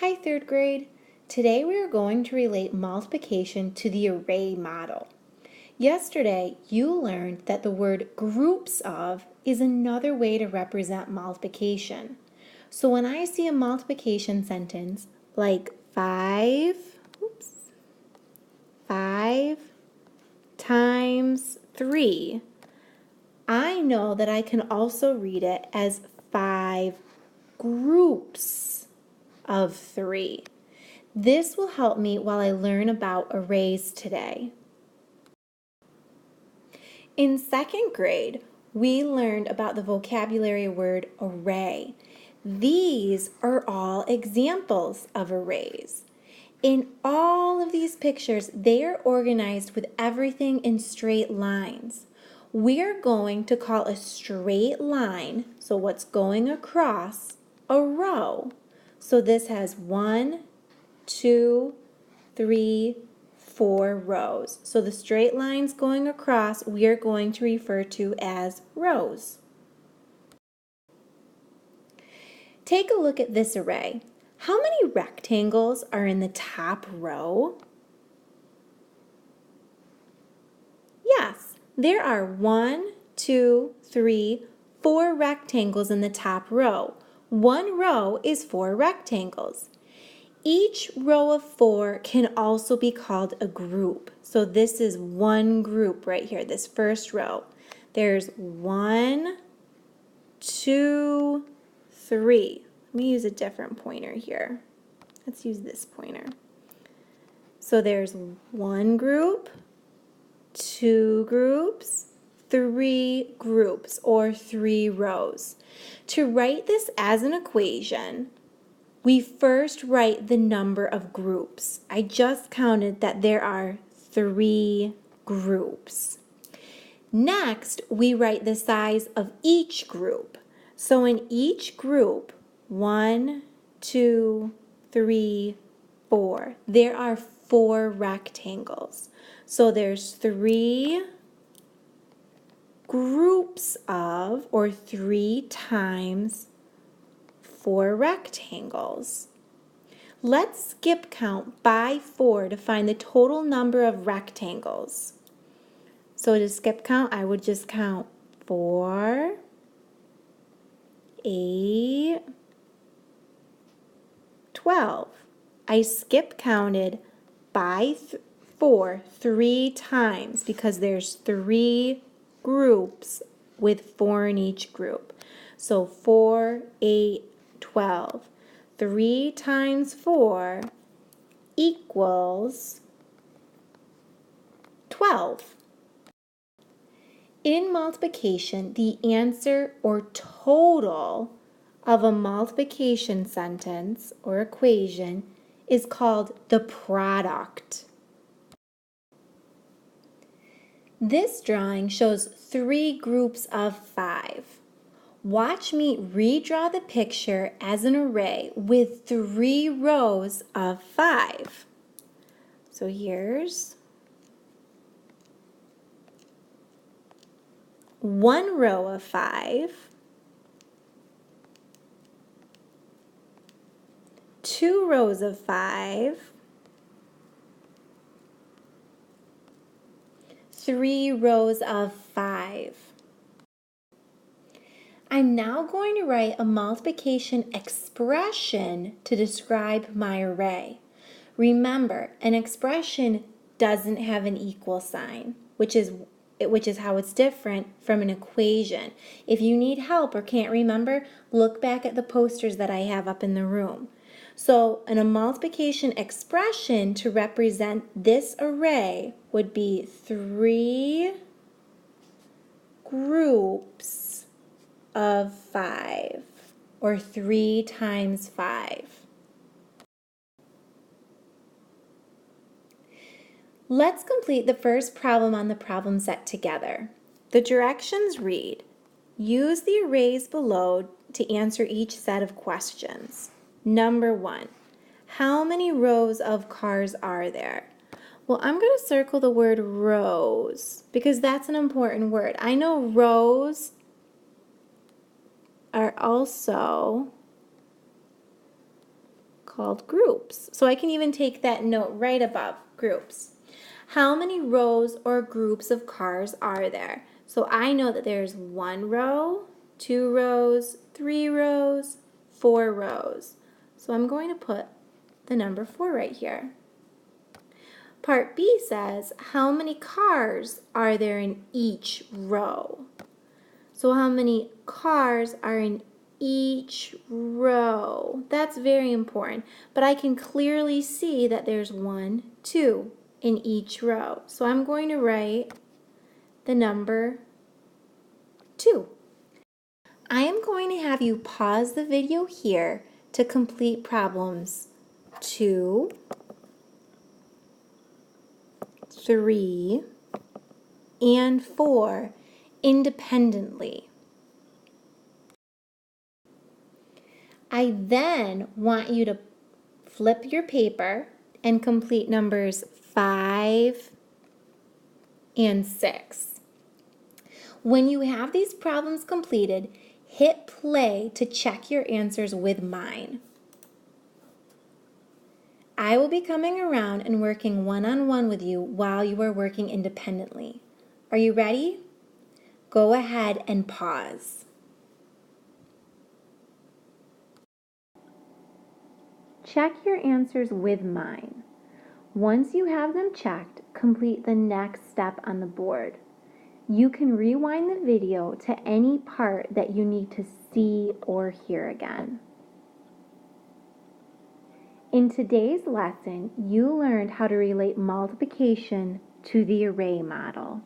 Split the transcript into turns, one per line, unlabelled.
Hi, third grade. Today we are going to relate multiplication to the array model. Yesterday, you learned that the word groups of is another way to represent multiplication. So when I see a multiplication sentence like 5 times 3, I know that I can also read it as 5 groups of 3. This will help me while I learn about arrays today. In second grade, we learned about the vocabulary word array. These are all examples of arrays. In all of these pictures, they are organized with everything in straight lines. We're going to call a straight line, so what's going across, a row. So this has 1, 2, 3, 4 rows. So the straight lines going across we are going to refer to as rows. Take a look at this array. How many rectangles are in the top row? Yes, there are 1, 2, 3, 4 rectangles in the top row. One row is 4 rectangles. Each row of 4 can also be called a group. So this is one group right here, this first row. There's 1, 2, 3. Let me use a different pointer here. Let's use this pointer. So there's one group, 2 groups, 3 groups, or 3 rows. To write this as an equation, we first write the number of groups. I just counted that there are 3 groups. Next, we write the size of each group. So in each group, 1, 2, 3, 4, there are 4 rectangles. So there's 3 groups of, or 3 times 4 rectangles. Let's skip count by 4 to find the total number of rectangles. So to skip count, I would just count 4, 8, 12. I skip counted by 4 3 times because there's 3 groups with 4 in each group. So 4, 8, 12. 3 times 4 equals 12. In multiplication, the answer or total of a multiplication sentence or equation is called the product. This drawing shows 3 groups of 5. Watch me redraw the picture as an array with 3 rows of 5. So here's one row of 5, 2 rows of 5, 3 rows of 5. I'm now going to write a multiplication expression to describe my array. Remember, an expression doesn't have an equal sign, which is how it's different from an equation. If you need help or can't remember, look back at the posters that I have up in the room. So, a multiplication expression to represent this array would be 3 groups of 5, or 3 times 5. Let's complete the first problem on the problem set together. The directions read, use the arrays below to answer each set of questions. Number 1, how many rows of cars are there? Well, I'm going to circle the word rows because that's an important word. I know rows are also called groups. So I can even take that note right above, groups. How many rows or groups of cars are there? So I know that there's 1 row, 2 rows, 3 rows, 4 rows. So I'm going to put the number 4 right here. Part B says, how many cars are there in each row? So how many cars are in each row? That's very important. But I can clearly see that there's 1, 2 in each row. So I'm going to write the number 2. I am going to have you pause the video here to complete problems 2, 3, and 4 independently. I then want you to flip your paper and complete numbers 5 and 6. When you have these problems completed, hit play to check your answers with mine. I will be coming around and working one-on-one with you while you are working independently. Are you ready? Go ahead and pause. Check your answers with mine. Once you have them checked, complete the next step on the board. You can rewind the video to any part that you need to see or hear again. In today's lesson, you learned how to relate multiplication to the array model.